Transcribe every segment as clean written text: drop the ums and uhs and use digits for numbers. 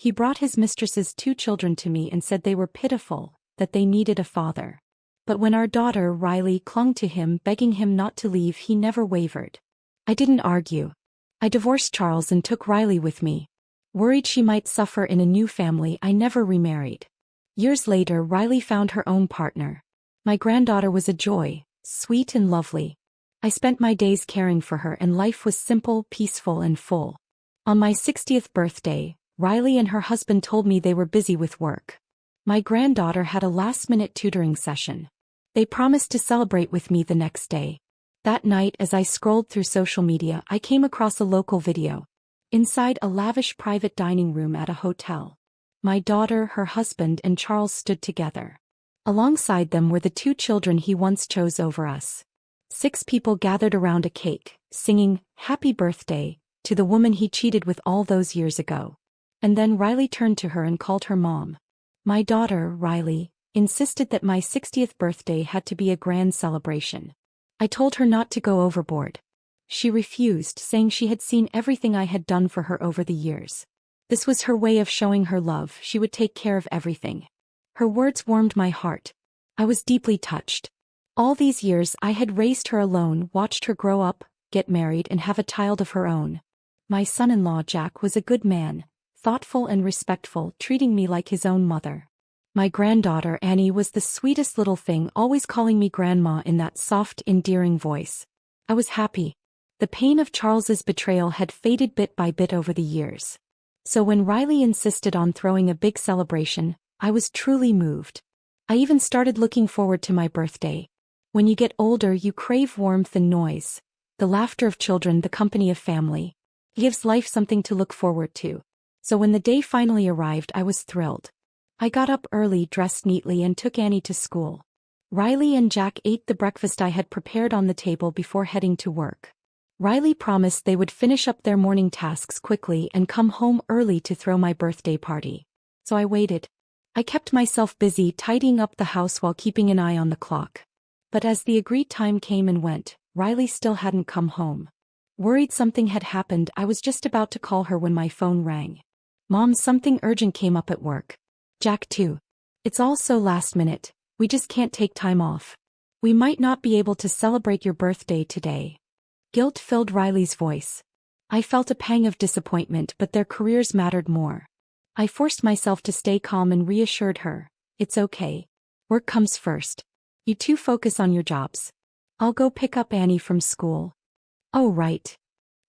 He brought his mistress's 2 children to me and said they were pitiful, that they needed a father. But when our daughter Riley clung to him begging him not to leave, he never wavered. I didn't argue. I divorced Charles and took Riley with me. Worried she might suffer in a new family, I never remarried. Years later, Riley found her own partner. My granddaughter was a joy, sweet and lovely. I spent my days caring for her and life was simple, peaceful and full. On my 60th birthday, Riley and her husband told me they were busy with work. My granddaughter had a last-minute tutoring session. They promised to celebrate with me the next day. That night, as I scrolled through social media, I came across a local video. Inside a lavish private dining room at a hotel. My daughter, her husband and Charles stood together. Alongside them were the 2 children he once chose over us. 6 people gathered around a cake, singing, "Happy Birthday," to the woman he cheated with all those years ago. And then Riley turned to her and called her mom. My daughter, Riley, insisted that my 60th birthday had to be a grand celebration. I told her not to go overboard. She refused, saying she had seen everything I had done for her over the years. This was her way of showing her love. She would take care of everything. Her words warmed my heart. I was deeply touched. All these years I had raised her alone, watched her grow up, get married and have a child of her own. My son-in-law Jack was a good man, thoughtful and respectful, treating me like his own mother. My granddaughter Annie was the sweetest little thing, always calling me grandma in that soft, endearing voice. I was happy. The pain of Charles's betrayal had faded bit by bit over the years. So when Riley insisted on throwing a big celebration, I was truly moved. I even started looking forward to my birthday. When you get older, you crave warmth and noise, the laughter of children, the company of family. It gives life something to look forward to. So when the day finally arrived, I was thrilled. I got up early, dressed neatly and took Annie to school. Riley and Jack ate the breakfast I had prepared on the table before heading to work. Riley promised they would finish up their morning tasks quickly and come home early to throw my birthday party. So I waited. I kept myself busy tidying up the house while keeping an eye on the clock. But as the agreed time came and went, Riley still hadn't come home. Worried something had happened, I was just about to call her when my phone rang. "Mom, something urgent came up at work." "Jack too. It's all so last minute, we just can't take time off. We might not be able to celebrate your birthday today." Guilt filled Riley's voice. I felt a pang of disappointment, but their careers mattered more. I forced myself to stay calm and reassured her, "It's okay. Work comes first. You two focus on your jobs. I'll go pick up Annie from school." "Oh right."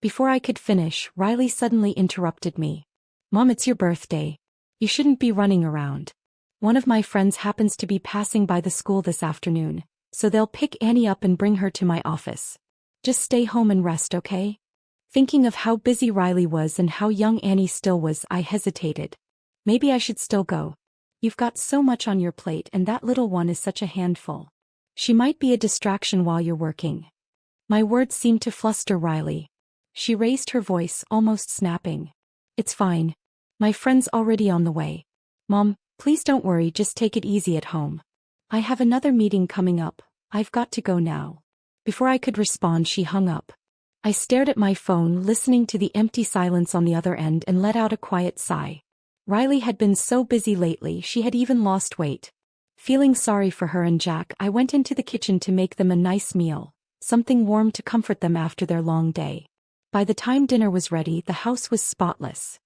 Before I could finish, Riley suddenly interrupted me. "Mom, it's your birthday. You shouldn't be running around. One of my friends happens to be passing by the school this afternoon, so they'll pick Annie up and bring her to my office. Just stay home and rest, okay?" Thinking of how busy Riley was and how young Annie still was, I hesitated. "Maybe I should still go. You've got so much on your plate and that little one is such a handful. She might be a distraction while you're working." My words seemed to fluster Riley. She raised her voice, almost snapping. "It's fine. My friend's already on the way. Mom, please don't worry, just take it easy at home. I have another meeting coming up. I've got to go now." Before I could respond, she hung up. I stared at my phone, listening to the empty silence on the other end, and let out a quiet sigh. Riley had been so busy lately, she had even lost weight. Feeling sorry for her and Jack, I went into the kitchen to make them a nice meal, something warm to comfort them after their long day. By the time dinner was ready, the house was spotless.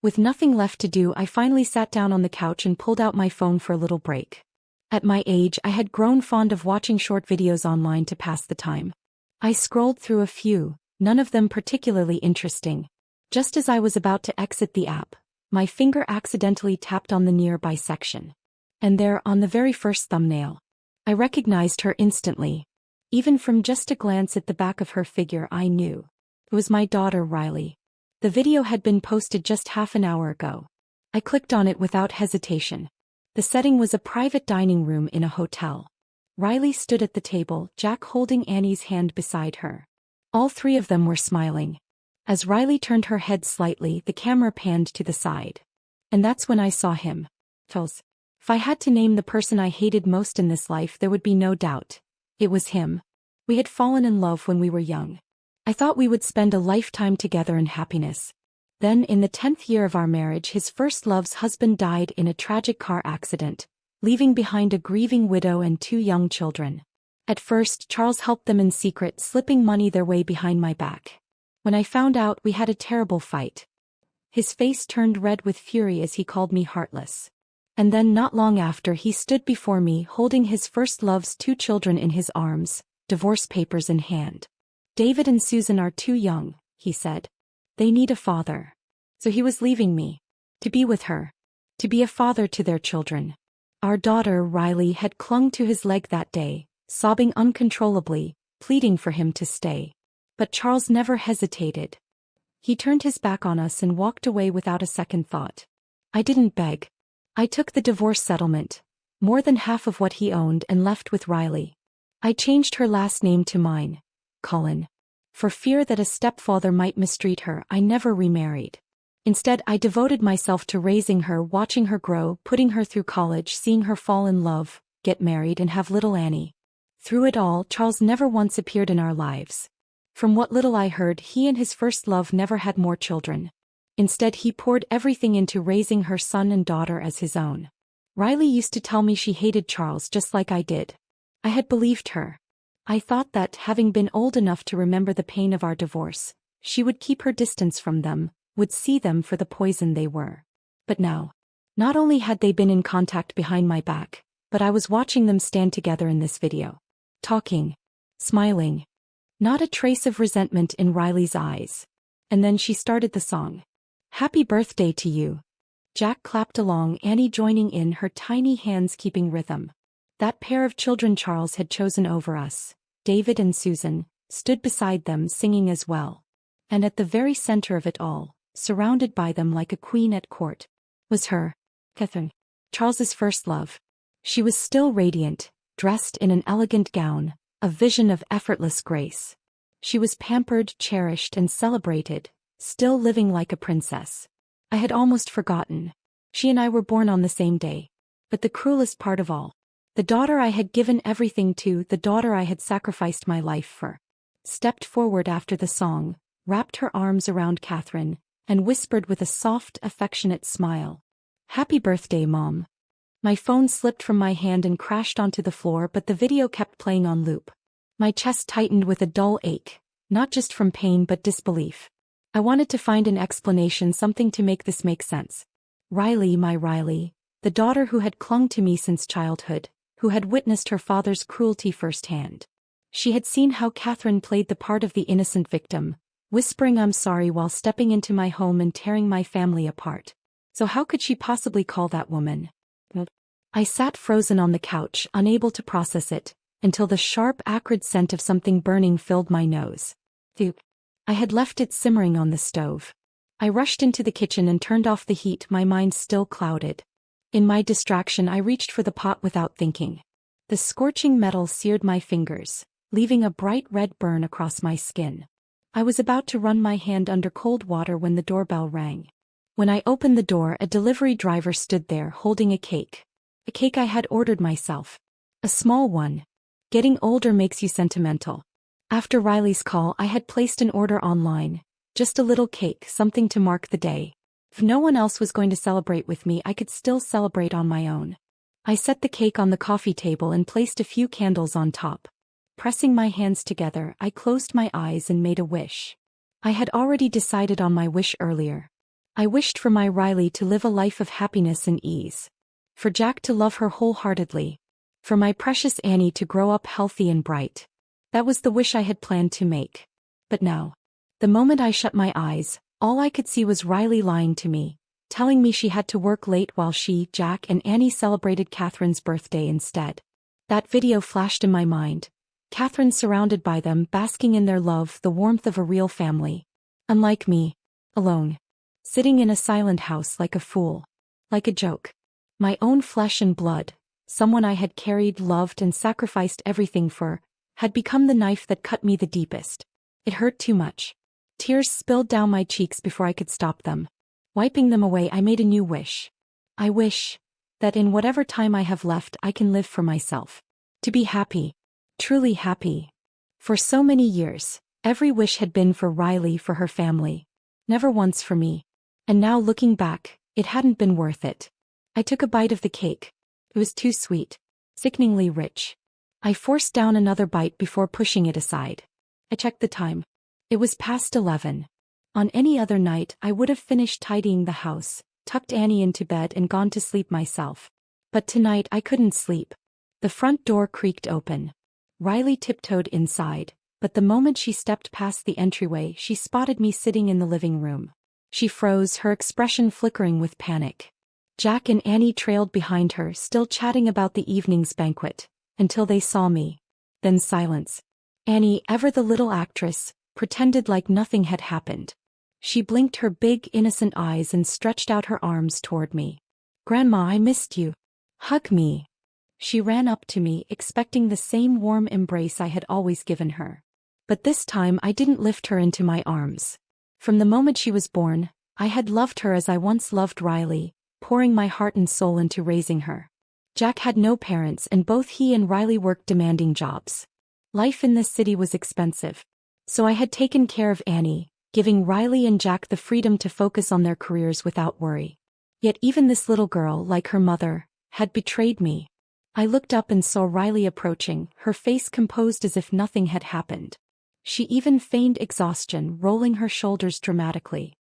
With nothing left to do, I finally sat down on the couch and pulled out my phone for a little break. At my age, I had grown fond of watching short videos online to pass the time. I scrolled through a few, none of them particularly interesting. Just as I was about to exit the app, my finger accidentally tapped on the nearby section. And there, on the very first thumbnail, I recognized her instantly. Even from just a glance at the back of her figure, I knew. It was my daughter, Riley. The video had been posted just half an hour ago. I clicked on it without hesitation. The setting was a private dining room in a hotel. Riley stood at the table, Jack holding Annie's hand beside her. All 3 of them were smiling. As Riley turned her head slightly, the camera panned to the side. And that's when I saw him. If I had to name the person I hated most in this life, there would be no doubt. It was him. We had fallen in love when we were young. I thought we would spend a lifetime together in happiness. Then in the 10th year of our marriage his first love's husband died in a tragic car accident, leaving behind a grieving widow and 2 young children. At first Charles helped them in secret, slipping money their way behind my back. When I found out, we had a terrible fight. His face turned red with fury as he called me heartless. And then not long after he stood before me holding his first love's 2 children in his arms, divorce papers in hand. "David and Susan are too young," he said. "They need a father." So he was leaving me. To be with her. To be a father to their children. Our daughter, Riley, had clung to his leg that day, sobbing uncontrollably, pleading for him to stay. But Charles never hesitated. He turned his back on us and walked away without a second thought. I didn't beg. I took the divorce settlement, more than half of what he owned, and left with Riley. I changed her last name to mine, Cullen. For fear that a stepfather might mistreat her, I never remarried. Instead, I devoted myself to raising her, watching her grow, putting her through college, seeing her fall in love, get married, and have little Annie. Through it all, Charles never once appeared in our lives. From what little I heard, he and his first love never had more children. Instead, he poured everything into raising her son and daughter as his own. Riley used to tell me she hated Charles just like I did. I had believed her. I thought that, having been old enough to remember the pain of our divorce, she would keep her distance from them, would see them for the poison they were. But now, not only had they been in contact behind my back, but I was watching them stand together in this video. Talking. Smiling. Not a trace of resentment in Riley's eyes. And then she started the song. "Happy birthday to you." Jack clapped along, Annie joining in, her tiny hands keeping rhythm. That pair of children Charles had chosen over us, David and Susan, stood beside them singing as well. And at the very center of it all, surrounded by them like a queen at court, was her, Catherine, Charles's first love. She was still radiant, dressed in an elegant gown, a vision of effortless grace. She was pampered, cherished, and celebrated, still living like a princess. I had almost forgotten. She and I were born on the same day. But the cruelest part of all, the daughter I had given everything to, the daughter I had sacrificed my life for, stepped forward after the song, wrapped her arms around Catherine, and whispered with a soft, affectionate smile, "Happy birthday, Mom." My phone slipped from my hand and crashed onto the floor, but the video kept playing on loop. My chest tightened with a dull ache, not just from pain but disbelief. I wanted to find an explanation, something to make this make sense. Riley, my Riley, the daughter who had clung to me since childhood, who had witnessed her father's cruelty firsthand. She had seen how Catherine played the part of the innocent victim, whispering "I'm sorry" while stepping into my home and tearing my family apart. So how could she possibly call that woman? I sat frozen on the couch, unable to process it, until the sharp, acrid scent of something burning filled my nose. I had left it simmering on the stove. I rushed into the kitchen and turned off the heat, my mind still clouded. In my distraction, I reached for the pot without thinking. The scorching metal seared my fingers, leaving a bright red burn across my skin. I was about to run my hand under cold water when the doorbell rang. When I opened the door, a delivery driver stood there holding a cake. A cake I had ordered myself. A small one. Getting older makes you sentimental. After Riley's call, I had placed an order online. Just a little cake, something to mark the day. If no one else was going to celebrate with me, I could still celebrate on my own. I set the cake on the coffee table and placed a few candles on top. Pressing my hands together, I closed my eyes and made a wish. I had already decided on my wish earlier. I wished for my Riley to live a life of happiness and ease. For Jack to love her wholeheartedly. For my precious Annie to grow up healthy and bright. That was the wish I had planned to make. But now, the moment I shut my eyes, all I could see was Riley lying to me, telling me she had to work late while she, Jack, and Annie celebrated Catherine's birthday instead. That video flashed in my mind. Catherine surrounded by them, basking in their love, the warmth of a real family. Unlike me. Alone. Sitting in a silent house like a fool. Like a joke. My own flesh and blood, someone I had carried, loved, and sacrificed everything for, had become the knife that cut me the deepest. It hurt too much. Tears spilled down my cheeks before I could stop them. Wiping them away, I made a new wish. I wish that in whatever time I have left, I can live for myself. To be happy. Truly happy. For so many years, every wish had been for Riley, for her family. Never once for me. And now looking back, it hadn't been worth it. I took a bite of the cake. It was too sweet. Sickeningly rich. I forced down another bite before pushing it aside. I checked the time. It was past 11. On any other night I would have finished tidying the house, tucked Annie into bed and gone to sleep myself. But tonight I couldn't sleep. The front door creaked open. Riley tiptoed inside, but the moment she stepped past the entryway she spotted me sitting in the living room. She froze, her expression flickering with panic. Jack and Annie trailed behind her, still chatting about the evening's banquet, until they saw me. Then silence. Annie, ever the little actress, pretended like nothing had happened. She blinked her big, innocent eyes and stretched out her arms toward me. "Grandma, I missed you. Hug me." She ran up to me, expecting the same warm embrace I had always given her. But this time I didn't lift her into my arms. From the moment she was born, I had loved her as I once loved Riley, pouring my heart and soul into raising her. Jack had no parents and both he and Riley worked demanding jobs. Life in this city was expensive. So I had taken care of Annie, giving Riley and Jack the freedom to focus on their careers without worry. Yet even this little girl, like her mother, had betrayed me. I looked up and saw Riley approaching, her face composed as if nothing had happened. She even feigned exhaustion, rolling her shoulders dramatically.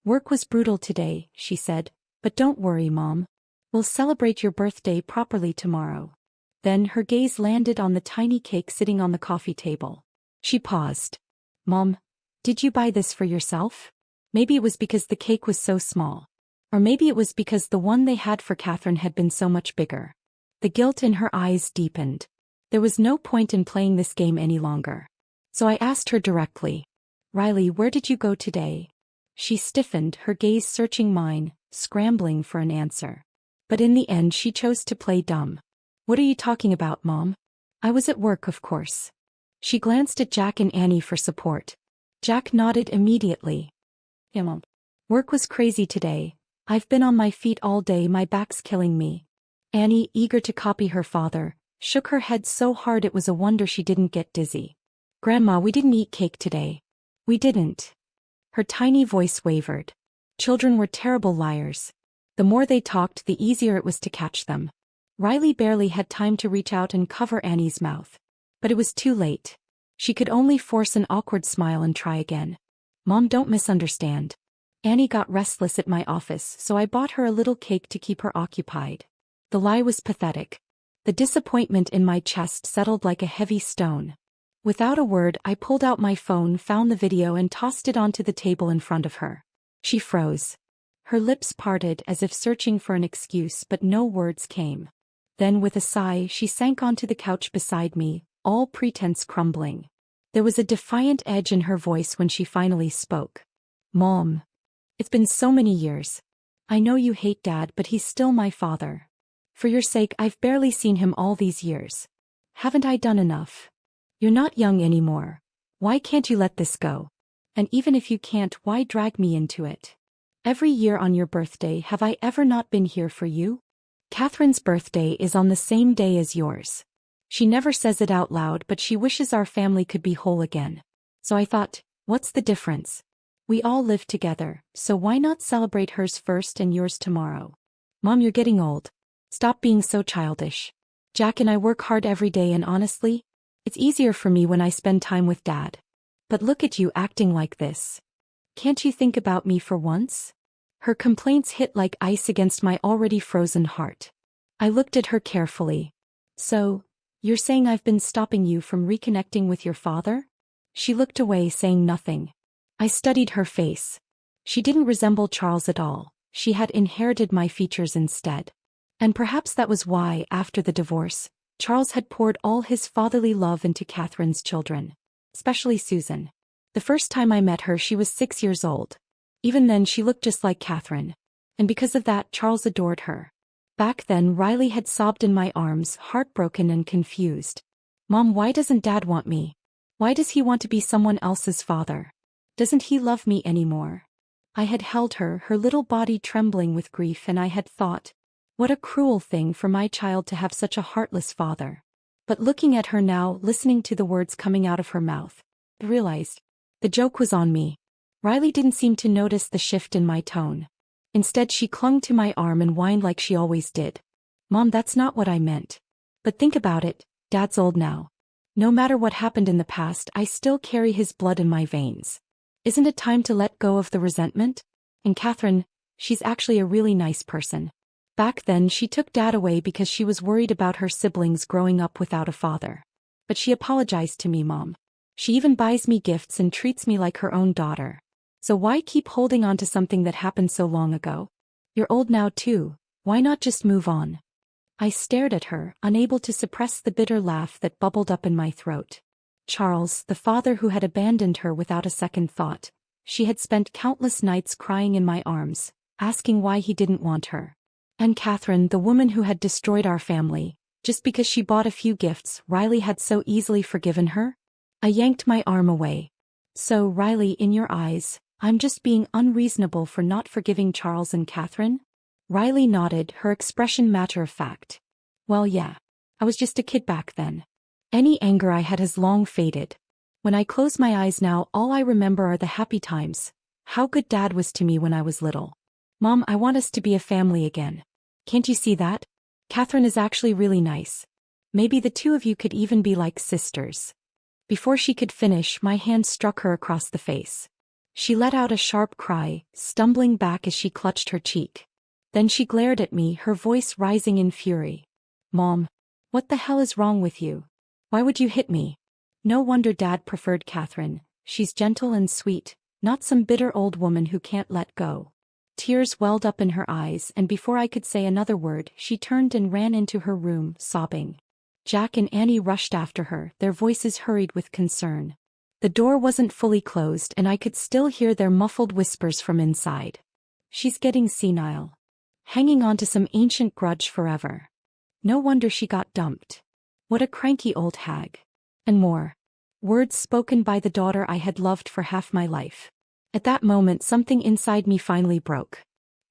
"Work was brutal today," she said, "but don't worry, Mom. We'll celebrate your birthday properly tomorrow." Then her gaze landed on the tiny cake sitting on the coffee table. She paused. "Mom, did you buy this for yourself?" Maybe it was because the cake was so small. Or maybe it was because the one they had for Catherine had been so much bigger. The guilt in her eyes deepened. There was no point in playing this game any longer. So I asked her directly, "Riley, where did you go today?" She stiffened, her gaze searching mine, scrambling for an answer. But in the end she chose to play dumb. "What are you talking about, Mom?" "I was at work, of course." She glanced at Jack and Annie for support. Jack nodded immediately. "Yeah, Mom. Work was crazy today. I've been on my feet all day, my back's killing me." Annie, eager to copy her father, shook her head so hard it was a wonder she didn't get dizzy. "Grandma, we didn't eat cake today." "We didn't." Her tiny voice wavered. Children were terrible liars. The more they talked, the easier it was to catch them. Riley barely had time to reach out and cover Annie's mouth. But it was too late. She could only force an awkward smile and try again. "Mom, don't misunderstand. Annie got restless at my office, so I bought her a little cake to keep her occupied." The lie was pathetic. The disappointment in my chest settled like a heavy stone. Without a word, I pulled out my phone, found the video and tossed it onto the table in front of her. She froze. Her lips parted as if searching for an excuse, but no words came. Then with a sigh she sank onto the couch beside me, all pretense crumbling. There was a defiant edge in her voice when she finally spoke. "Mom. It's been so many years. I know you hate Dad, but he's still my father. For your sake, I've barely seen him all these years. Haven't I done enough? You're not young anymore. Why can't you let this go? And even if you can't, why drag me into it? Every year on your birthday, have I ever not been here for you? Catherine's birthday is on the same day as yours. She never says it out loud, but she wishes our family could be whole again. So I thought, what's the difference? We all live together, so why not celebrate hers first and yours tomorrow? Mom, you're getting old. Stop being so childish. Jack and I work hard every day and honestly, it's easier for me when I spend time with Dad. But look at you acting like this. Can't you think about me for once?" Her complaints hit like ice against my already frozen heart. I looked at her carefully. "So, you're saying I've been stopping you from reconnecting with your father?" She looked away, saying nothing. I studied her face. She didn't resemble Charles at all. She had inherited my features instead. And perhaps that was why, after the divorce, Charles had poured all his fatherly love into Catherine's children, especially Susan. The first time I met her, she was 6 years old. Even then she looked just like Catherine. And because of that, Charles adored her. Back then, Riley had sobbed in my arms, heartbroken and confused. "Mom, why doesn't Dad want me? Why does he want to be someone else's father? Doesn't he love me anymore?" I had held her, her little body trembling with grief, and I had thought, what a cruel thing for my child to have such a heartless father. But looking at her now, listening to the words coming out of her mouth, I realized the joke was on me. Riley didn't seem to notice the shift in my tone. Instead, she clung to my arm and whined like she always did. Mom, that's not what I meant. But think about it, Dad's old now. No matter what happened in the past, I still carry his blood in my veins. Isn't it time to let go of the resentment? And Catherine, she's actually a really nice person. Back then, she took Dad away because she was worried about her siblings growing up without a father. But she apologized to me, Mom. She even buys me gifts and treats me like her own daughter. So why keep holding on to something that happened so long ago? You're old now too, why not just move on? I stared at her, unable to suppress the bitter laugh that bubbled up in my throat. Charles, the father who had abandoned her without a second thought. She had spent countless nights crying in my arms, asking why he didn't want her. And Catherine, the woman who had destroyed our family, just because she bought a few gifts Riley had so easily forgiven her? I yanked my arm away. So, Riley, in your eyes, I'm just being unreasonable for not forgiving Charles and Catherine? Riley nodded, her expression matter of fact. Well, yeah. I was just a kid back then. Any anger I had has long faded. When I close my eyes now, all I remember are the happy times. How good Dad was to me when I was little. Mom, I want us to be a family again. Can't you see that? Catherine is actually really nice. Maybe the two of you could even be like sisters. Before she could finish, my hand struck her across the face. She let out a sharp cry, stumbling back as she clutched her cheek. Then she glared at me, her voice rising in fury. Mom, what the hell is wrong with you? Why would you hit me? No wonder Dad preferred Catherine. She's gentle and sweet, not some bitter old woman who can't let go. Tears welled up in her eyes, and before I could say another word, she turned and ran into her room, sobbing. Jack and Annie rushed after her, their voices hurried with concern. The door wasn't fully closed, and I could still hear their muffled whispers from inside. She's getting senile. Hanging on to some ancient grudge forever. No wonder she got dumped. What a cranky old hag. And more. Words spoken by the daughter I had loved for half my life. At that moment, something inside me finally broke.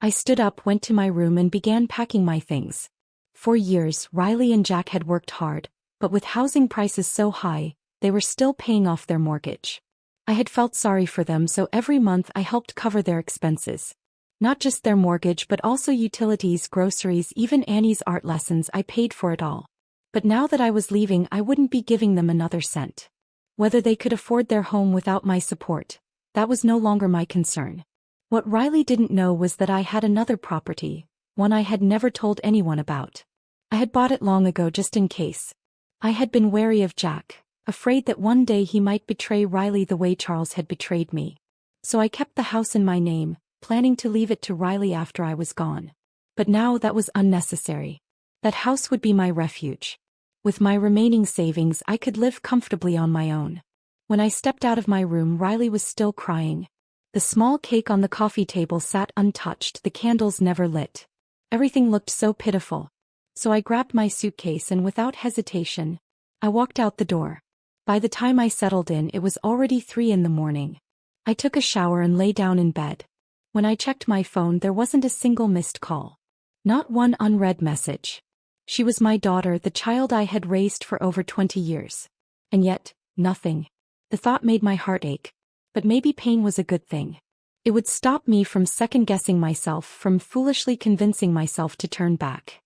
I stood up, went to my room, and began packing my things. For years, Riley and Jack had worked hard, but with housing prices so high, they were still paying off their mortgage. I had felt sorry for them, so every month I helped cover their expenses. Not just their mortgage, but also utilities, groceries, even Annie's art lessons. I paid for it all. But now that I was leaving, I wouldn't be giving them another cent. Whether they could afford their home without my support, that was no longer my concern. What Riley didn't know was that I had another property, one I had never told anyone about. I had bought it long ago just in case. I had been wary of Jack, afraid that one day he might betray Riley the way Charles had betrayed me. So I kept the house in my name, planning to leave it to Riley after I was gone. But now that was unnecessary. That house would be my refuge. With my remaining savings, I could live comfortably on my own. When I stepped out of my room, Riley was still crying. The small cake on the coffee table sat untouched, the candles never lit. Everything looked so pitiful. So I grabbed my suitcase and without hesitation, I walked out the door. By the time I settled in, it was already 3 in the morning. I took a shower and lay down in bed. When I checked my phone, there wasn't a single missed call. Not one unread message. She was my daughter, the child I had raised for over 20 years. And yet, nothing. The thought made my heart ache. But maybe pain was a good thing. It would stop me from second-guessing myself, from foolishly convincing myself to turn back.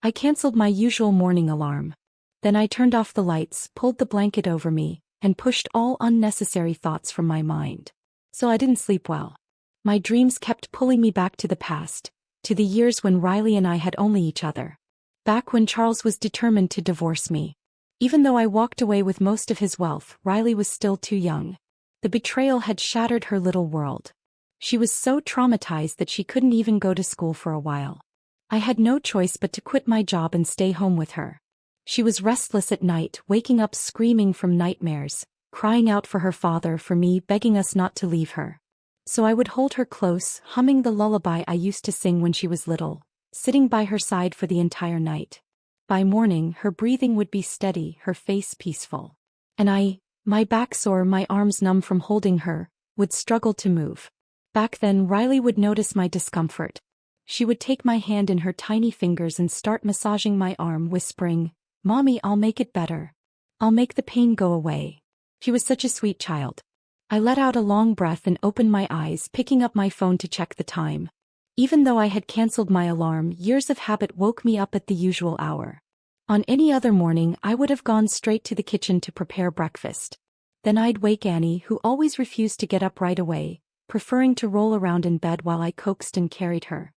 I canceled my usual morning alarm. Then I turned off the lights, pulled the blanket over me, and pushed all unnecessary thoughts from my mind. So I didn't sleep well. My dreams kept pulling me back to the past, to the years when Riley and I had only each other. Back when Charles was determined to divorce me. Even though I walked away with most of his wealth, Riley was still too young. The betrayal had shattered her little world. She was so traumatized that she couldn't even go to school for a while. I had no choice but to quit my job and stay home with her. She was restless at night, waking up screaming from nightmares, crying out for her father, for me, begging us not to leave her. So I would hold her close, humming the lullaby I used to sing when she was little, sitting by her side for the entire night. By morning, her breathing would be steady, her face peaceful. And my back sore, my arms numb from holding her, would struggle to move. Back then, Riley would notice my discomfort. She would take my hand in her tiny fingers and start massaging my arm, whispering, "Mommy, I'll make it better. I'll make the pain go away." She was such a sweet child. I let out a long breath and opened my eyes, picking up my phone to check the time. Even though I had cancelled my alarm, years of habit woke me up at the usual hour. On any other morning, I would have gone straight to the kitchen to prepare breakfast. Then I'd wake Annie, who always refused to get up right away, preferring to roll around in bed while I coaxed and carried her.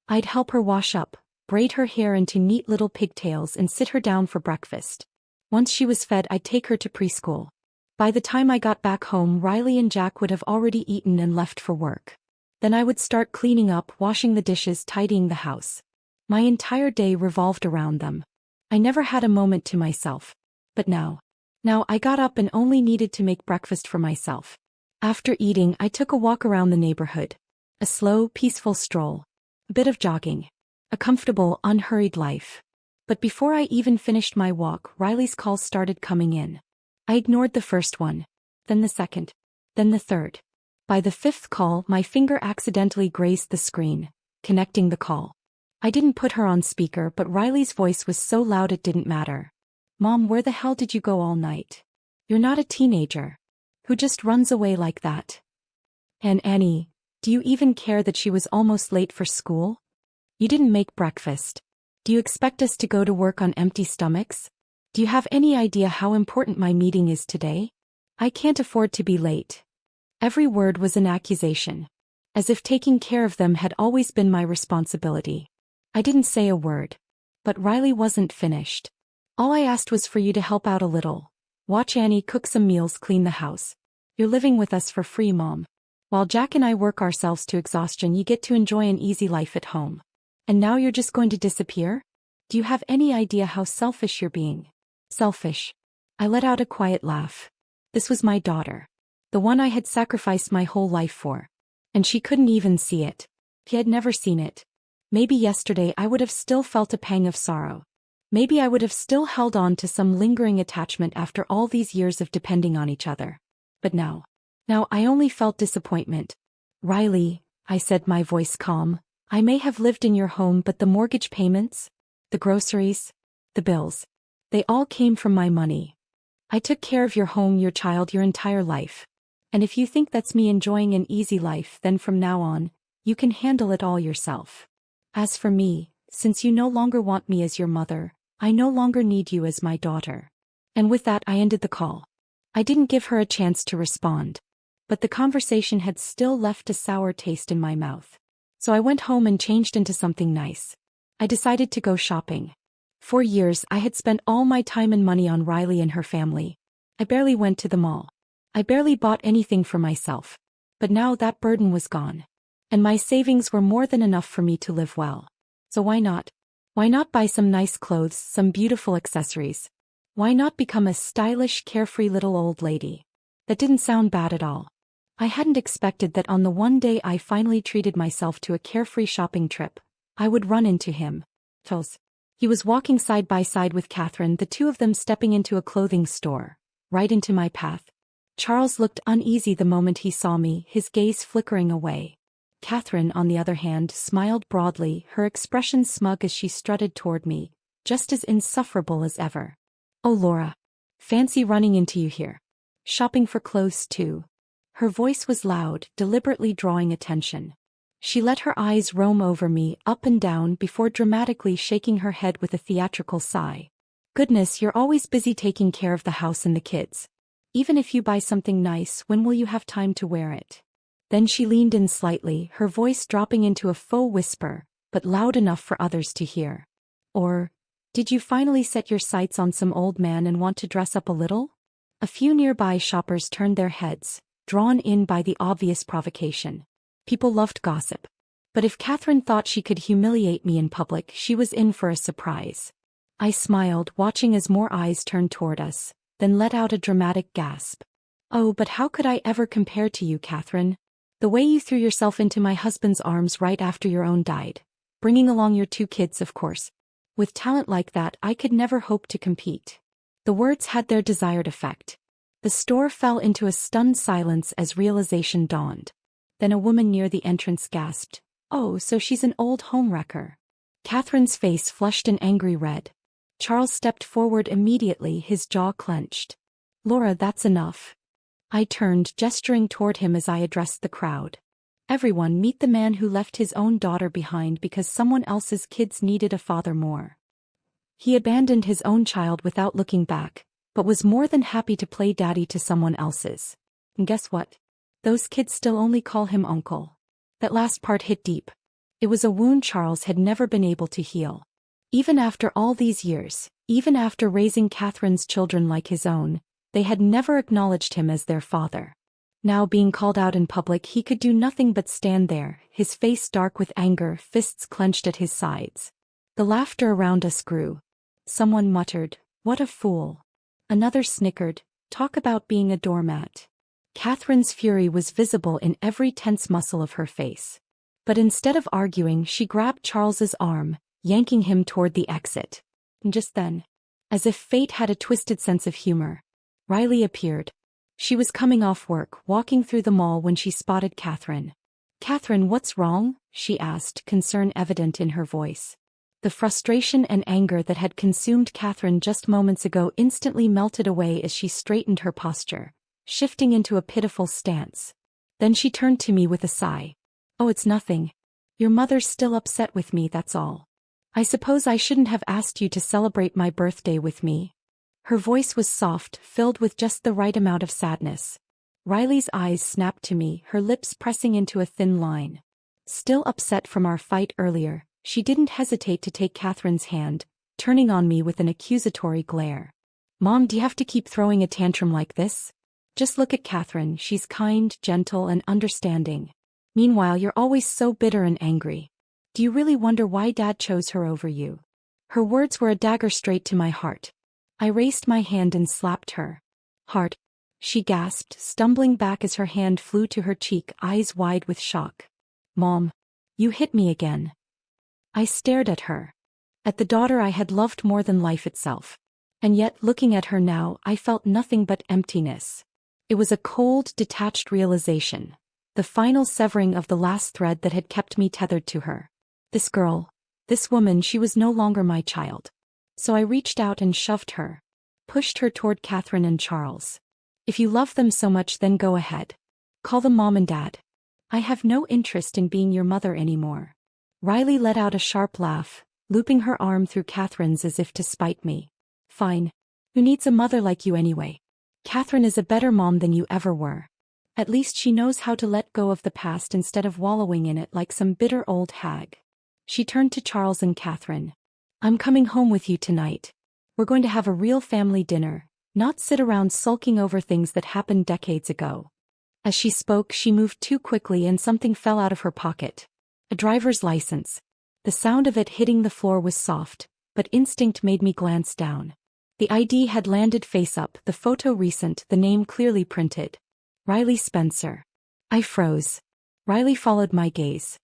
I'd help her wash up, braid her hair into neat little pigtails and sit her down for breakfast. Once she was fed, I'd take her to preschool. By the time I got back home, Riley and Jack would have already eaten and left for work. Then I would start cleaning up, washing the dishes, tidying the house. My entire day revolved around them. I never had a moment to myself. But now I got up and only needed to make breakfast for myself. After eating, I took a walk around the neighborhood. A slow, peaceful stroll. A bit of jogging. A comfortable, unhurried life. But before I even finished my walk, Riley's calls started coming in. I ignored the first one. Then the second. Then the third. By the fifth call, my finger accidentally grazed the screen, connecting the call. I didn't put her on speaker, but Riley's voice was so loud it didn't matter. "Mom, where the hell did you go all night? You're not a teenager. Who just runs away like that? And Annie, do you even care that she was almost late for school? You didn't make breakfast. Do you expect us to go to work on empty stomachs? Do you have any idea how important my meeting is today? I can't afford to be late." Every word was an accusation. As if taking care of them had always been my responsibility. I didn't say a word. But Riley wasn't finished. "All I asked was for you to help out a little. Watch Annie cook some meals, clean the house. You're living with us for free, Mom. While Jack and I work ourselves to exhaustion, you get to enjoy an easy life at home. And now you're just going to disappear? Do you have any idea how selfish you're being?" Selfish. I let out a quiet laugh. This was my daughter. The one I had sacrificed my whole life for. And she couldn't even see it. She had never seen it. Maybe yesterday I would have still felt a pang of sorrow. Maybe I would have still held on to some lingering attachment after all these years of depending on each other. But now I only felt disappointment. "Riley," I said, my voice calm, "I may have lived in your home, but the mortgage payments, the groceries, the bills, they all came from my money. I took care of your home, your child, your entire life. And if you think that's me enjoying an easy life, then from now on, you can handle it all yourself. As for me, since you no longer want me as your mother, I no longer need you as my daughter." And with that I ended the call. I didn't give her a chance to respond. But the conversation had still left a sour taste in my mouth. So I went home and changed into something nice. I decided to go shopping. For years I had spent all my time and money on Riley and her family. I barely went to the mall. I barely bought anything for myself. But now that burden was gone. And my savings were more than enough for me to live well. So why not? Why not buy some nice clothes, some beautiful accessories? Why not become a stylish, carefree little old lady? That didn't sound bad at all. I hadn't expected that on the one day I finally treated myself to a carefree shopping trip, I would run into him. He was walking side by side with Catherine, the two of them stepping into a clothing store, right into my path. Charles looked uneasy the moment he saw me, his gaze flickering away. Catherine, on the other hand, smiled broadly, her expression smug as she strutted toward me, just as insufferable as ever. "Oh, Laura. Fancy running into you here. Shopping for clothes too." Her voice was loud, deliberately drawing attention. She let her eyes roam over me, up and down, before dramatically shaking her head with a theatrical sigh. "Goodness, you're always busy taking care of the house and the kids. Even if you buy something nice, when will you have time to wear it?" Then she leaned in slightly, her voice dropping into a faux whisper, but loud enough for others to hear. "Or, did you finally set your sights on some old man and want to dress up a little?" A few nearby shoppers turned their heads, drawn in by the obvious provocation. People loved gossip. But if Catherine thought she could humiliate me in public, she was in for a surprise. I smiled, watching as more eyes turned toward us, then let out a dramatic gasp. "Oh, but how could I ever compare to you, Catherine? The way you threw yourself into my husband's arms right after your own died. Bringing along your 2 kids, of course. With talent like that, I could never hope to compete." The words had their desired effect. The store fell into a stunned silence as realization dawned. Then a woman near the entrance gasped, "Oh, so she's an old homewrecker." Catherine's face flushed an angry red. Charles stepped forward immediately, his jaw clenched. "Laura, that's enough." I turned, gesturing toward him as I addressed the crowd. Everyone, meet the man who left his own daughter behind because someone else's kids needed a father more. He abandoned his own child without looking back, but was more than happy to play daddy to someone else's. And guess what? Those kids still only call him uncle. That last part hit deep. It was a wound Charles had never been able to heal. Even after all these years, even after raising Catherine's children like his own, they had never acknowledged him as their father. Now being called out in public, he could do nothing but stand there, his face dark with anger, fists clenched at his sides. The laughter around us grew. Someone muttered, "What a fool." Another snickered, "Talk about being a doormat." Catherine's fury was visible in every tense muscle of her face. But instead of arguing, she grabbed Charles's arm, yanking him toward the exit. And just then, as if fate had a twisted sense of humor, Riley appeared. She was coming off work, walking through the mall when she spotted Catherine. "Catherine, what's wrong?" she asked, concern evident in her voice. The frustration and anger that had consumed Catherine just moments ago instantly melted away as she straightened her posture, shifting into a pitiful stance. Then she turned to me with a sigh. "Oh, it's nothing. Your mother's still upset with me, that's all. I suppose I shouldn't have asked you to celebrate my birthday with me." Her voice was soft, filled with just the right amount of sadness. Riley's eyes snapped to me, her lips pressing into a thin line. Still upset from our fight earlier, she didn't hesitate to take Catherine's hand, turning on me with an accusatory glare. "Mom, do you have to keep throwing a tantrum like this? Just look at Catherine, she's kind, gentle, and understanding. Meanwhile, you're always so bitter and angry. Do you really wonder why Dad chose her over you?" Her words were a dagger straight to my heart. I raised my hand and slapped her. "Heart," she gasped, stumbling back as her hand flew to her cheek, eyes wide with shock. "Mom, you hit me again." I stared at her. At the daughter I had loved more than life itself. And yet, looking at her now, I felt nothing but emptiness. It was a cold, detached realization. The final severing of the last thread that had kept me tethered to her. This girl, this woman, she was no longer my child. So I reached out and shoved her. Pushed her toward Catherine and Charles. "If you love them so much, then go ahead. Call them Mom and Dad. I have no interest in being your mother anymore." Riley let out a sharp laugh, looping her arm through Catherine's as if to spite me. "Fine. Who needs a mother like you anyway? Catherine is a better mom than you ever were. At least she knows how to let go of the past instead of wallowing in it like some bitter old hag." She turned to Charles and Catherine. "I'm coming home with you tonight. We're going to have a real family dinner, not sit around sulking over things that happened decades ago." As she spoke, she moved too quickly and something fell out of her pocket. A driver's license. The sound of it hitting the floor was soft, but instinct made me glance down. The ID had landed face up, the photo recent, the name clearly printed. Riley Spencer. I froze. Riley followed my gaze.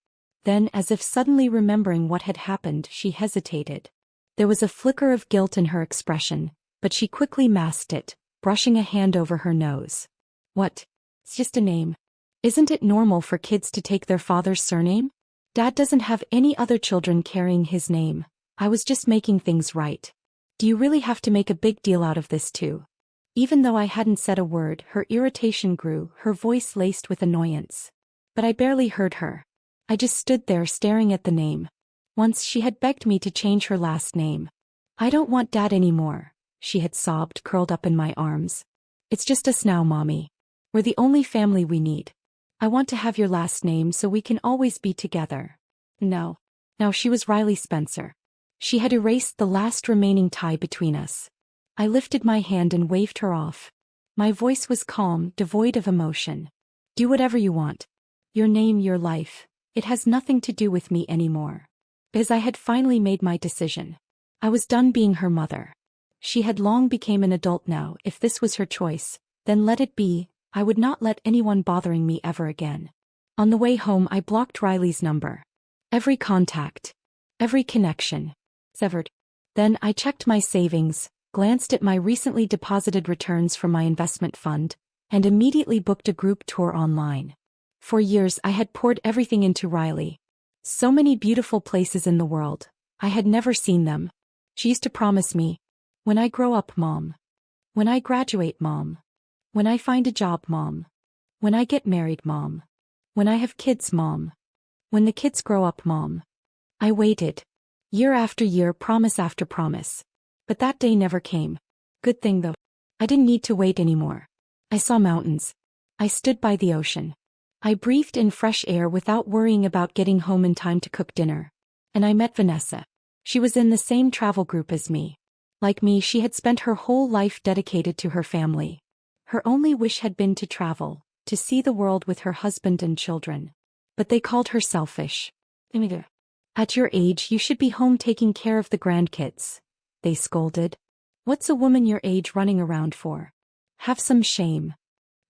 Then, as if suddenly remembering what had happened, she hesitated. There was a flicker of guilt in her expression, but she quickly masked it, brushing a hand over her nose. "What? It's just a name. Isn't it normal for kids to take their father's surname? Dad doesn't have any other children carrying his name. I was just making things right. Do you really have to make a big deal out of this too?" Even though I hadn't said a word, her irritation grew, her voice laced with annoyance. But I barely heard her. I just stood there staring at the name. Once she had begged me to change her last name. "I don't want Dad anymore," she had sobbed, curled up in my arms. "It's just us now, Mommy. We're the only family we need. I want to have your last name so we can always be together." No. Now she was Riley Spencer. She had erased the last remaining tie between us. I lifted my hand and waved her off. My voice was calm, devoid of emotion. "Do whatever you want. Your name, your life. It has nothing to do with me anymore." Because I had finally made my decision. I was done being her mother. She had long become an adult now. If this was her choice, then let it be. I would not let anyone bothering me ever again. On the way home, I blocked Riley's number. Every contact. Every connection. Severed. Then I checked my savings, glanced at my recently deposited returns from my investment fund, and immediately booked a group tour online. For years I had poured everything into Riley. So many beautiful places in the world. I had never seen them. She used to promise me, "When I grow up, Mom. When I graduate, Mom. When I find a job, Mom. When I get married, Mom. When I have kids, Mom. When the kids grow up, Mom. I waited. Year after year, promise after promise. But that day never came. Good thing though. I didn't need to wait anymore. I saw mountains. I stood by the ocean. I breathed in fresh air without worrying about getting home in time to cook dinner. And I met Vanessa. She was in the same travel group as me. Like me, she had spent her whole life dedicated to her family. Her only wish had been to travel, to see the world with her husband and children. But they called her selfish. At your age, you should be home taking care of the grandkids, they scolded. What's a woman your age running around for? Have some shame.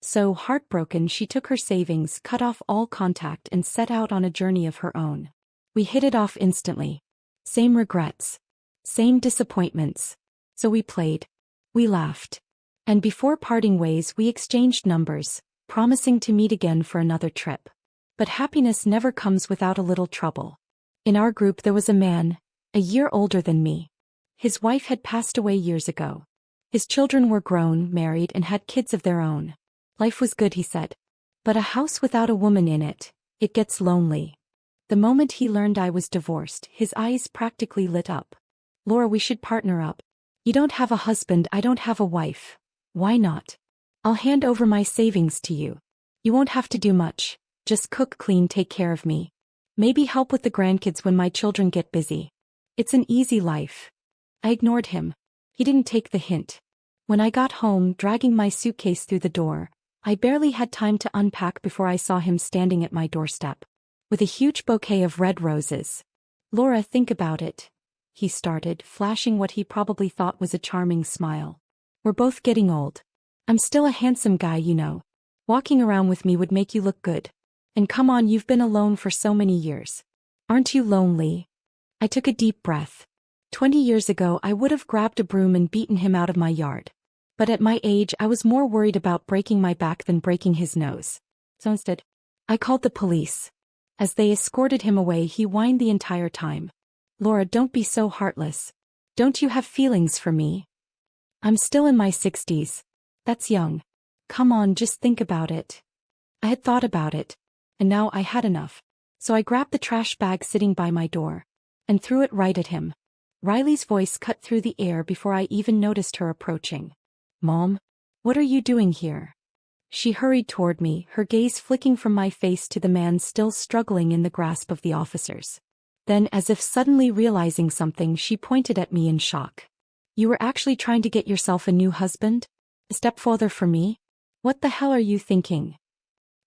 So, heartbroken, she took her savings, cut off all contact, and set out on a journey of her own. We hit it off instantly. Same regrets. Same disappointments. So we played. We laughed. And before parting ways, we exchanged numbers, promising to meet again for another trip. But happiness never comes without a little trouble. In our group there was a man, a year older than me. His wife had passed away years ago. His children were grown, married, and had kids of their own. Life was good, he said. But a house without a woman in it, it gets lonely. The moment he learned I was divorced, his eyes practically lit up. Laura, we should partner up. You don't have a husband, I don't have a wife. Why not? I'll hand over my savings to you. You won't have to do much. Just cook, clean, take care of me. Maybe help with the grandkids when my children get busy. It's an easy life. I ignored him. He didn't take the hint. When I got home, dragging my suitcase through the door, I barely had time to unpack before I saw him standing at my doorstep. With a huge bouquet of red roses. Laura, think about it. He started, flashing what he probably thought was a charming smile. We're both getting old. I'm still a handsome guy, you know. Walking around with me would make you look good. And come on, you've been alone for so many years. Aren't you lonely? I took a deep breath. 20 years ago I would have grabbed a broom and beaten him out of my yard. But at my age I was more worried about breaking my back than breaking his nose. So instead, I called the police. As they escorted him away, he whined the entire time. Laura, don't be so heartless. Don't you have feelings for me? I'm still in my 60s. That's young. Come on, just think about it. I had thought about it. And now I had enough. So I grabbed the trash bag sitting by my door. And threw it right at him. Riley's voice cut through the air before I even noticed her approaching. Mom? What are you doing here? She hurried toward me, her gaze flicking from my face to the man still struggling in the grasp of the officers. Then, as if suddenly realizing something, she pointed at me in shock. You were actually trying to get yourself a new husband? A stepfather for me? What the hell are you thinking?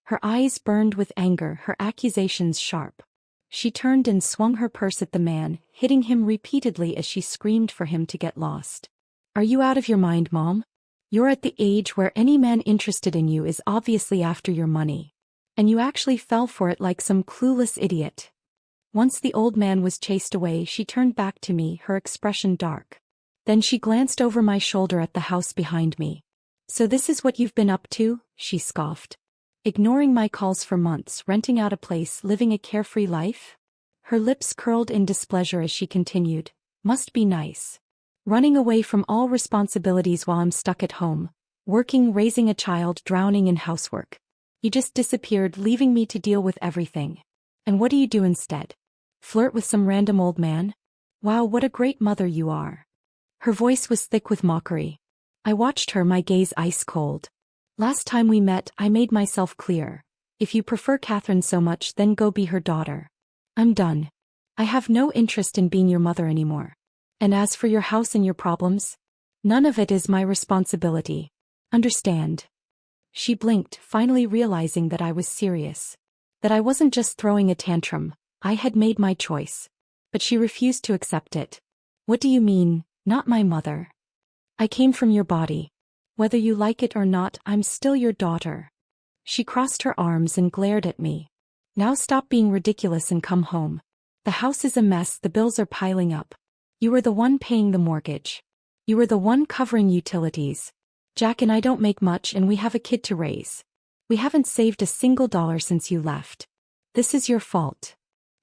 Her eyes burned with anger, her accusations sharp. She turned and swung her purse at the man, hitting him repeatedly as she screamed for him to get lost. Are you out of your mind, Mom? You're at the age where any man interested in you is obviously after your money. And you actually fell for it like some clueless idiot. Once the old man was chased away, she turned back to me, her expression dark. Then she glanced over my shoulder at the house behind me. So this is what you've been up to? She scoffed. Ignoring my calls for months, renting out a place, living a carefree life? Her lips curled in displeasure as she continued. Must be nice. Running away from all responsibilities while I'm stuck at home. Working, raising a child, drowning in housework. You just disappeared, leaving me to deal with everything. And what do you do instead? Flirt with some random old man? Wow, what a great mother you are. Her voice was thick with mockery. I watched her, my gaze ice cold. Last time we met, I made myself clear. If you prefer Catherine so much, then go be her daughter. I'm done. I have no interest in being your mother anymore. And as for your house and your problems, none of it is my responsibility. Understand? She blinked, finally realizing that I was serious. That I wasn't just throwing a tantrum. I had made my choice. But she refused to accept it. What do you mean, not my mother? I came from your body. Whether you like it or not, I'm still your daughter. She crossed her arms and glared at me. Now stop being ridiculous and come home. The house is a mess, the bills are piling up. You were the one paying the mortgage. You were the one covering utilities. Jack and I don't make much and we have a kid to raise. We haven't saved a single dollar since you left. This is your fault.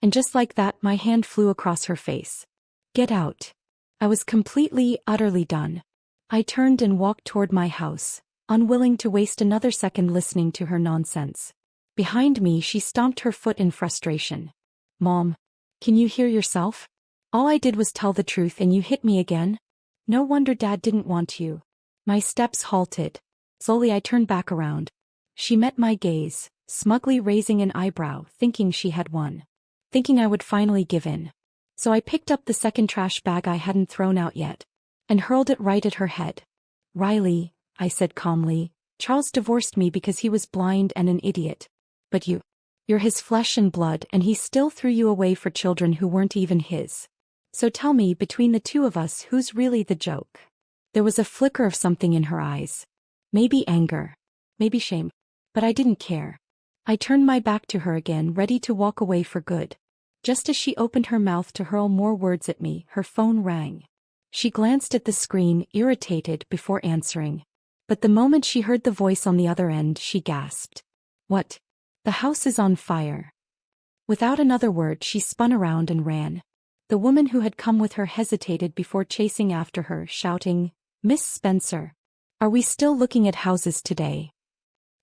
And just like that, my hand flew across her face. Get out. I was completely, utterly done. I turned and walked toward my house, unwilling to waste another second listening to her nonsense. Behind me, she stomped her foot in frustration. Mom, can you hear yourself? All I did was tell the truth and you hit me again? No wonder Dad didn't want you. My steps halted. Slowly I turned back around. She met my gaze, smugly raising an eyebrow, thinking she had won. Thinking I would finally give in. So I picked up the second trash bag I hadn't thrown out yet, and hurled it right at her head. Riley, I said calmly, Charles divorced me because he was blind and an idiot. But you're his flesh and blood, and he still threw you away for children who weren't even his. So tell me, between the two of us, who's really the joke? There was a flicker of something in her eyes. Maybe anger. Maybe shame. But I didn't care. I turned my back to her again, ready to walk away for good. Just as she opened her mouth to hurl more words at me, her phone rang. She glanced at the screen, irritated, before answering. But the moment she heard the voice on the other end, she gasped. What? The house is on fire. Without another word, she spun around and ran. The woman who had come with her hesitated before chasing after her, shouting, Miss Spencer, are we still looking at houses today?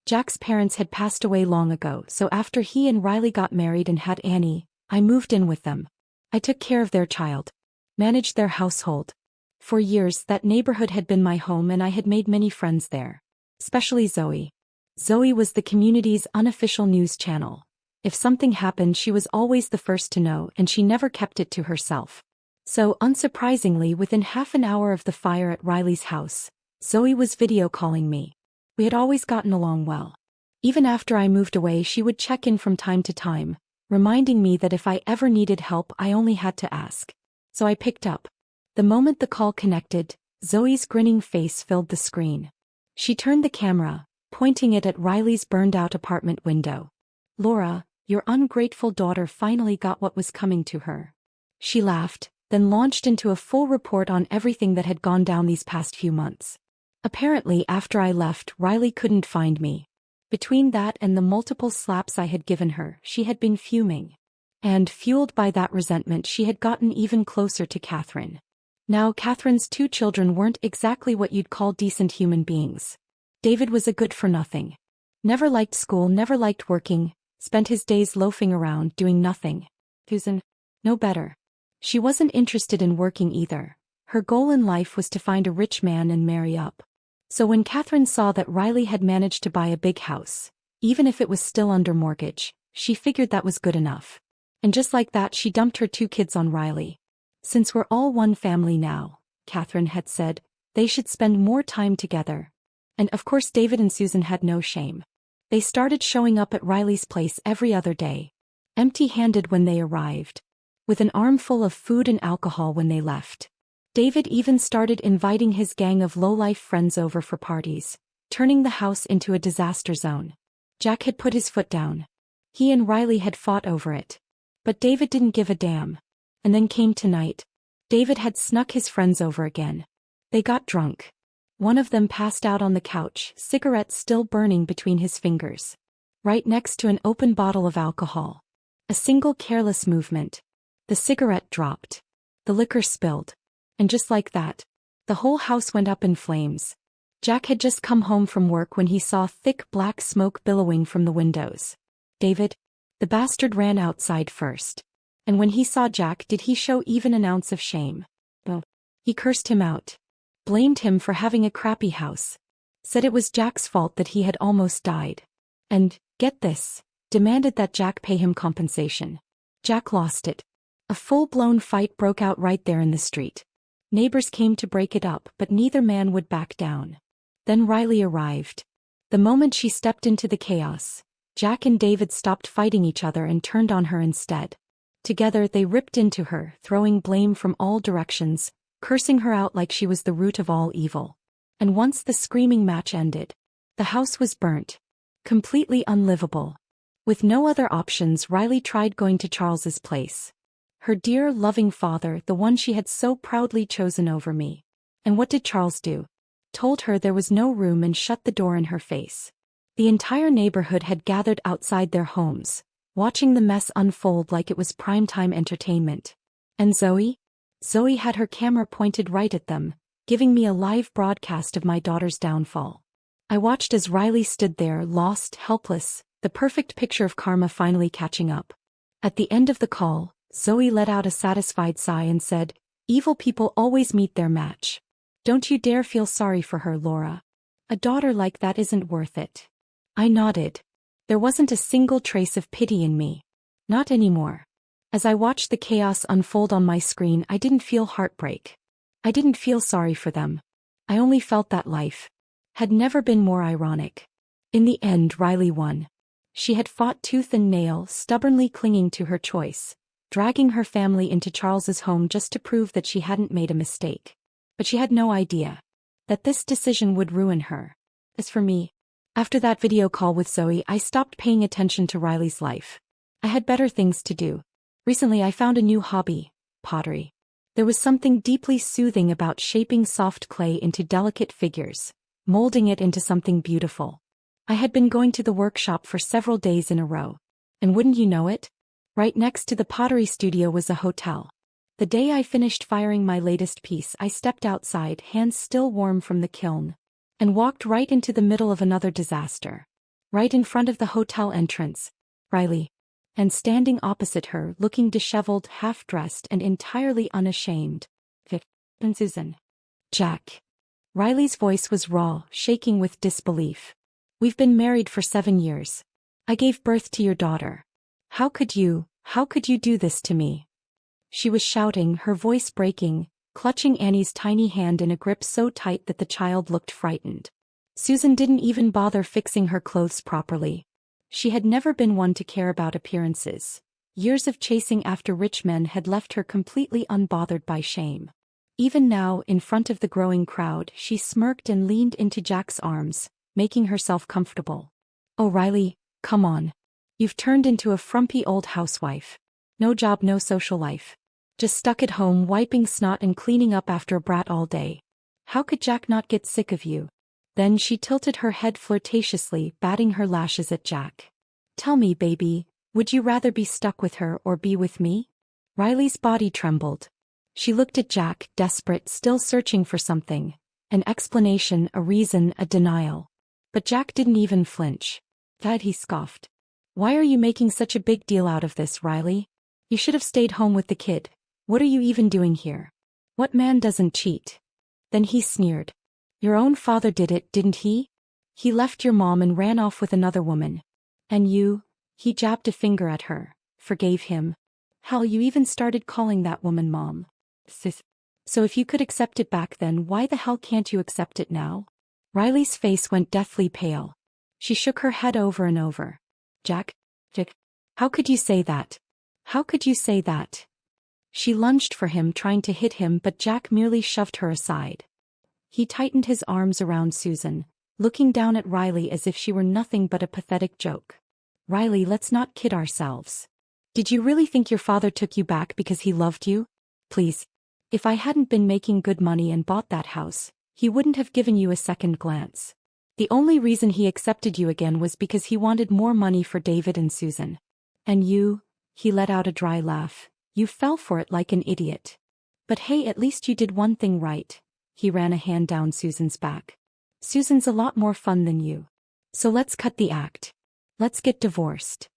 Jack's parents had passed away long ago, so after he and Riley got married and had Annie, I moved in with them. I took care of their child, managed their household. For years, that neighborhood had been my home and I had made many friends there. Especially Zoe. Zoe was the community's unofficial news channel. If something happened, she was always the first to know, and she never kept it to herself. So, unsurprisingly, within half an hour of the fire at Riley's house, Zoe was video calling me. We had always gotten along well. Even after I moved away, she would check in from time to time, reminding me that if I ever needed help, I only had to ask. So I picked up. The moment the call connected, Zoe's grinning face filled the screen. She turned the camera, pointing it at Riley's burned-out apartment window. Laura, your ungrateful daughter finally got what was coming to her. She laughed, then launched into a full report on everything that had gone down these past few months. Apparently, after I left, Riley couldn't find me. Between that and the multiple slaps I had given her, she had been fuming. And, fueled by that resentment, she had gotten even closer to Catherine. Now, Catherine's two children weren't exactly what you'd call decent human beings. David was a good-for-nothing. Never liked school, never liked working, spent his days loafing around, doing nothing. Susan, no better. She wasn't interested in working either. Her goal in life was to find a rich man and marry up. So when Catherine saw that Riley had managed to buy a big house, even if it was still under mortgage, she figured that was good enough. And just like that, she dumped her two kids on Riley. Since we're all one family now, Catherine had said, they should spend more time together. And of course David and Susan had no shame. They started showing up at Riley's place every other day, empty-handed when they arrived, with an armful of food and alcohol when they left. David even started inviting his gang of low-life friends over for parties, turning the house into a disaster zone. Jack had put his foot down. He and Riley had fought over it. But David didn't give a damn. And then came tonight. David had snuck his friends over again. They got drunk. One of them passed out on the couch, cigarette still burning between his fingers. Right next to an open bottle of alcohol. A single careless movement. The cigarette dropped. The liquor spilled. And just like that, the whole house went up in flames. Jack had just come home from work when he saw thick black smoke billowing from the windows. David? The bastard ran outside first. And when he saw Jack, did he show even an ounce of shame? No. He cursed him out. Blamed him for having a crappy house. Said it was Jack's fault that he had almost died. And, get this, demanded that Jack pay him compensation. Jack lost it. A full-blown fight broke out right there in the street. Neighbors came to break it up, but neither man would back down. Then Riley arrived. The moment she stepped into the chaos, Jack and David stopped fighting each other and turned on her instead. Together they ripped into her, throwing blame from all directions, cursing her out like she was the root of all evil. And once the screaming match ended, the house was burnt. Completely unlivable. With no other options, Riley tried going to Charles's place. Her dear, loving father, the one she had so proudly chosen over me. And what did Charles do? Told her there was no room and shut the door in her face. The entire neighborhood had gathered outside their homes, watching the mess unfold like it was primetime entertainment. And Zoe? Zoe had her camera pointed right at them, giving me a live broadcast of my daughter's downfall. I watched as Riley stood there, lost, helpless, the perfect picture of karma finally catching up. At the end of the call, Zoe let out a satisfied sigh and said, "Evil people always meet their match. Don't you dare feel sorry for her, Laura. A daughter like that isn't worth it." I nodded. There wasn't a single trace of pity in me. Not anymore. As I watched the chaos unfold on my screen, I didn't feel heartbreak. I didn't feel sorry for them. I only felt that life had never been more ironic. In the end, Riley won. She had fought tooth and nail, stubbornly clinging to her choice, dragging her family into Charles's home just to prove that she hadn't made a mistake. But she had no idea that this decision would ruin her. As for me, after that video call with Zoe, I stopped paying attention to Riley's life. I had better things to do. Recently I found a new hobby: pottery. There was something deeply soothing about shaping soft clay into delicate figures, molding it into something beautiful. I had been going to the workshop for several days in a row. And wouldn't you know it? Right next to the pottery studio was a hotel. The day I finished firing my latest piece, I stepped outside, hands still warm from the kiln, and walked right into the middle of another disaster. Right in front of the hotel entrance, Riley. And standing opposite her, looking disheveled, half-dressed, and entirely unashamed, and Susan. "Jack." Riley's voice was raw, shaking with disbelief. "We've been married for 7 years. I gave birth to your daughter. How could you do this to me?" She was shouting, her voice breaking, clutching Annie's tiny hand in a grip so tight that the child looked frightened. Susan didn't even bother fixing her clothes properly. She had never been one to care about appearances. Years of chasing after rich men had left her completely unbothered by shame. Even now, in front of the growing crowd, she smirked and leaned into Jack's arms, making herself comfortable. "Oh, Riley, come on. You've turned into a frumpy old housewife. No job, no social life. Just stuck at home wiping snot and cleaning up after a brat all day. How could Jack not get sick of you?" Then she tilted her head flirtatiously, batting her lashes at Jack. "Tell me, baby, would you rather be stuck with her or be with me?" Riley's body trembled. She looked at Jack, desperate, still searching for something. An explanation, a reason, a denial. But Jack didn't even flinch. "Dad," he scoffed. "Why are you making such a big deal out of this, Riley? You should have stayed home with the kid. What are you even doing here? What man doesn't cheat?" Then he sneered. "Your own father did it, didn't he? He left your mom and ran off with another woman. And you," he jabbed a finger at her, "forgave him. Hell, you even started calling that woman mom. Sis. So if you could accept it back then, why the hell can't you accept it now?" Riley's face went deathly pale. She shook her head over and over. Jack, how could you say that? How could you say that?" She lunged for him, trying to hit him, but Jack merely shoved her aside. He tightened his arms around Susan, looking down at Riley as if she were nothing but a pathetic joke. "Riley, let's not kid ourselves. Did you really think your father took you back because he loved you? Please. If I hadn't been making good money and bought that house, he wouldn't have given you a second glance. The only reason he accepted you again was because he wanted more money for David and Susan. And you," he let out a dry laugh, "you fell for it like an idiot. But hey, at least you did one thing right." He ran a hand down Susan's back. "Susan's a lot more fun than you. So let's cut the act. Let's get divorced.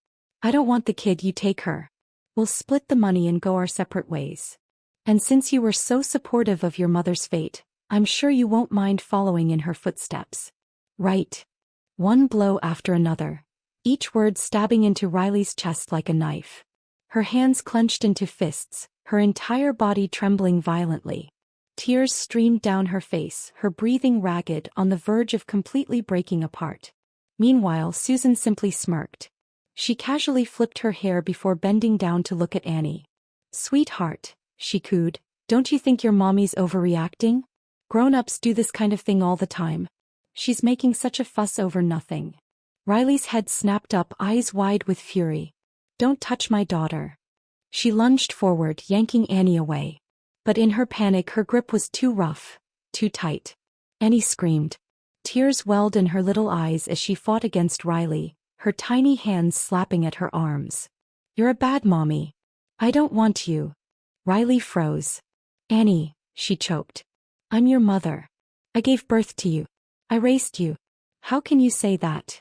I don't want the kid, you take her. We'll split the money and go our separate ways. And since you were so supportive of your mother's fate, I'm sure you won't mind following in her footsteps. Right?" One blow after another, each word stabbing into Riley's chest like a knife. Her hands clenched into fists, her entire body trembling violently. Tears streamed down her face, her breathing ragged, on the verge of completely breaking apart. Meanwhile, Susan simply smirked. She casually flipped her hair before bending down to look at Annie. "Sweetheart," she cooed, "don't you think your mommy's overreacting? Grown-ups do this kind of thing all the time. She's making such a fuss over nothing." Riley's head snapped up, eyes wide with fury. "Don't touch my daughter." She lunged forward, yanking Annie away. But in her panic, her grip was too rough, too tight. Annie screamed. Tears welled in her little eyes as she fought against Riley, her tiny hands slapping at her arms. "You're a bad mommy. I don't want you." Riley froze. "Annie," she choked. "I'm your mother. I gave birth to you. I raised you. How can you say that?"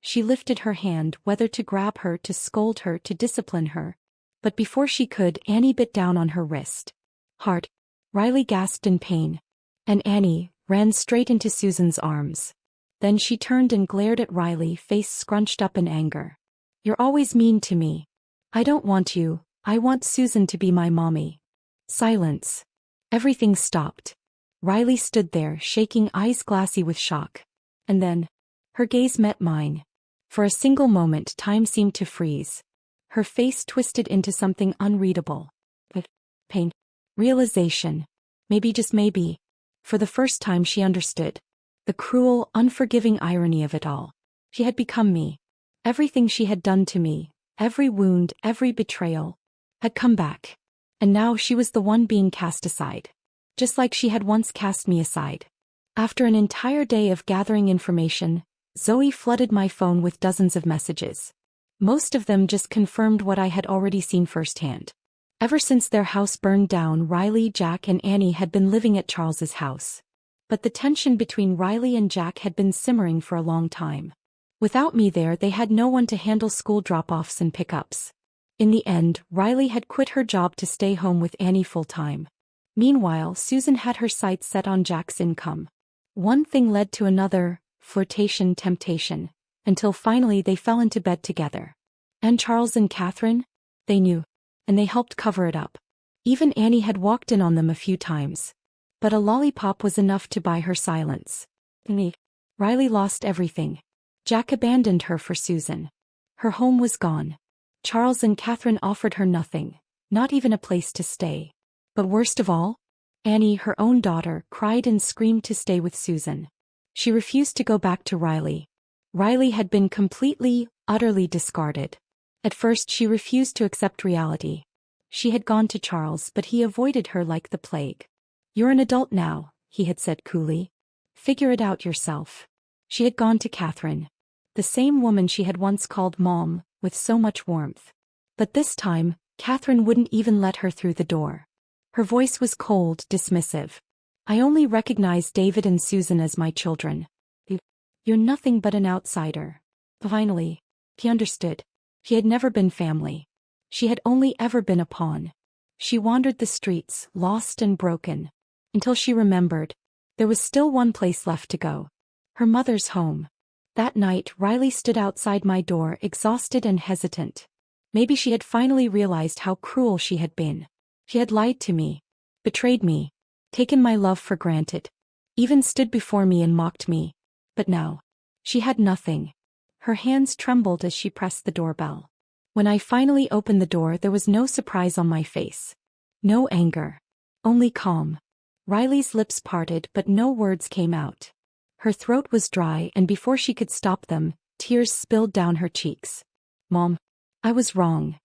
She lifted her hand, whether to grab her, to scold her, to discipline her. But before she could, Annie bit down on her wrist. Hard. Riley gasped in pain. And Annie ran straight into Susan's arms. Then she turned and glared at Riley, face scrunched up in anger. You're always mean to me. I don't want you. I want Susan to be my mommy. Silence. Everything stopped. Riley stood there, shaking, eyes glassy with shock. And then, her gaze met mine. For a single moment, time seemed to freeze. Her face twisted into something unreadable. Pain. Realization. Maybe, just maybe. For the first time she understood. The cruel, unforgiving irony of it all. She had become me. Everything she had done to me, every wound, every betrayal, had come back. And now she was the one being cast aside. Just like she had once cast me aside. After an entire day of gathering information, Zoe flooded my phone with dozens of messages. Most of them just confirmed what I had already seen firsthand. Ever since their house burned down, Riley, Jack, and Annie had been living at Charles's house. But the tension between Riley and Jack had been simmering for a long time. Without me there, they had no one to handle school drop-offs and pickups. In the end, Riley had quit her job to stay home with Annie full-time. Meanwhile, Susan had her sights set on Jack's income. One thing led to another, flirtation, temptation, until finally they fell into bed together. And Charles and Catherine? They knew. And they helped cover it up. Even Annie had walked in on them a few times. But a lollipop was enough to buy her silence. Riley lost everything. Jack abandoned her for Susan. Her home was gone. Charles and Catherine offered her nothing, not even a place to stay. But worst of all, Annie, her own daughter, cried and screamed to stay with Susan. She refused to go back to Riley. Riley had been completely, utterly discarded. At first she refused to accept reality. She had gone to Charles, but he avoided her like the plague. You're an adult now, he had said coolly. Figure it out yourself. She had gone to Catherine. The same woman she had once called Mom, with so much warmth. But this time, Catherine wouldn't even let her through the door. Her voice was cold, dismissive. I only recognize David and Susan as my children. You're nothing but an outsider. Finally, he understood. She had never been family. She had only ever been a pawn. She wandered the streets, lost and broken. Until she remembered. There was still one place left to go. Her mother's home. That night, Riley stood outside my door, exhausted and hesitant. Maybe she had finally realized how cruel she had been. She had lied to me. Betrayed me. Taken my love for granted. Even stood before me and mocked me. But now, she had nothing. Her hands trembled as she pressed the doorbell. When I finally opened the door, there was no surprise on my face. No anger. Only calm. Riley's lips parted, but no words came out. Her throat was dry, and before she could stop them, tears spilled down her cheeks. Mom, I was wrong.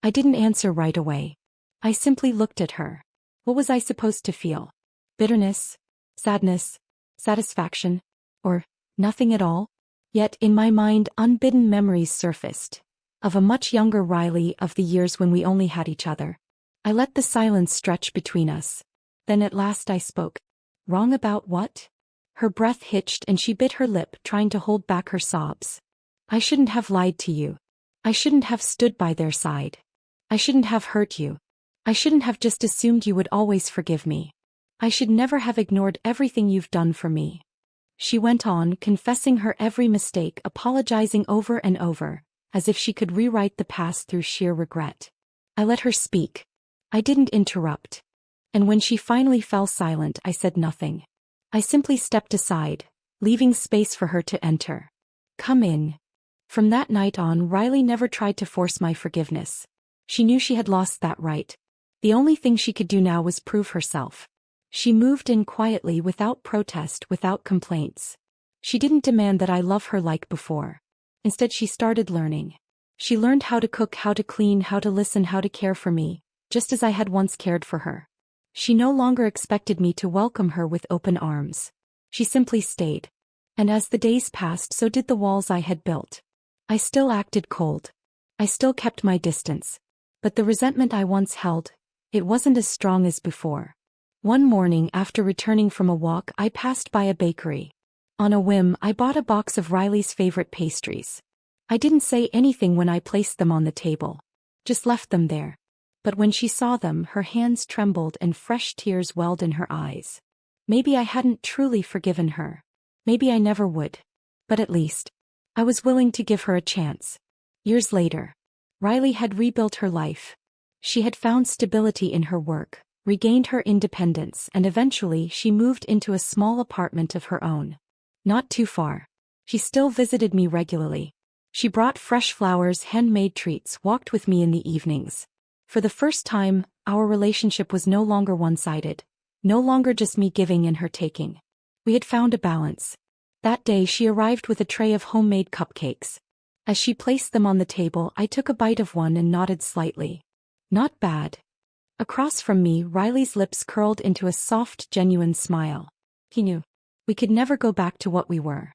I didn't answer right away. I simply looked at her. What was I supposed to feel? Bitterness? Sadness? Satisfaction? Or nothing at all? Yet in my mind unbidden memories surfaced. Of a much younger Riley, of the years when we only had each other. I let the silence stretch between us. Then at last I spoke. Wrong about what? Her breath hitched and she bit her lip, trying to hold back her sobs. I shouldn't have lied to you. I shouldn't have stood by their side. I shouldn't have hurt you. I shouldn't have just assumed you would always forgive me. I should never have ignored everything you've done for me. She went on, confessing her every mistake, apologizing over and over, as if she could rewrite the past through sheer regret. I let her speak. I didn't interrupt. And when she finally fell silent, I said nothing. I simply stepped aside, leaving space for her to enter. Come in. From that night on, Riley never tried to force my forgiveness. She knew she had lost that right. The only thing she could do now was prove herself. She moved in quietly, without protest, without complaints. She didn't demand that I love her like before. Instead, she started learning. She learned how to cook, how to clean, how to listen, how to care for me, just as I had once cared for her. She no longer expected me to welcome her with open arms. She simply stayed. And as the days passed, so did the walls I had built. I still acted cold. I still kept my distance. But the resentment I once held, it wasn't as strong as before. One morning after returning from a walk, I passed by a bakery. On a whim, I bought a box of Riley's favorite pastries. I didn't say anything when I placed them on the table. Just left them there. But when she saw them, her hands trembled and fresh tears welled in her eyes. Maybe I hadn't truly forgiven her. Maybe I never would. But at least, I was willing to give her a chance. Years later, Riley had rebuilt her life. She had found stability in her work, regained her independence, and eventually she moved into a small apartment of her own. Not too far. She still visited me regularly. She brought fresh flowers, handmade treats, walked with me in the evenings. For the first time, our relationship was no longer one-sided. No longer just me giving and her taking. We had found a balance. That day she arrived with a tray of homemade cupcakes. As she placed them on the table, I took a bite of one and nodded slightly. Not bad. Across from me, Riley's lips curled into a soft, genuine smile. He knew. We could never go back to what we were.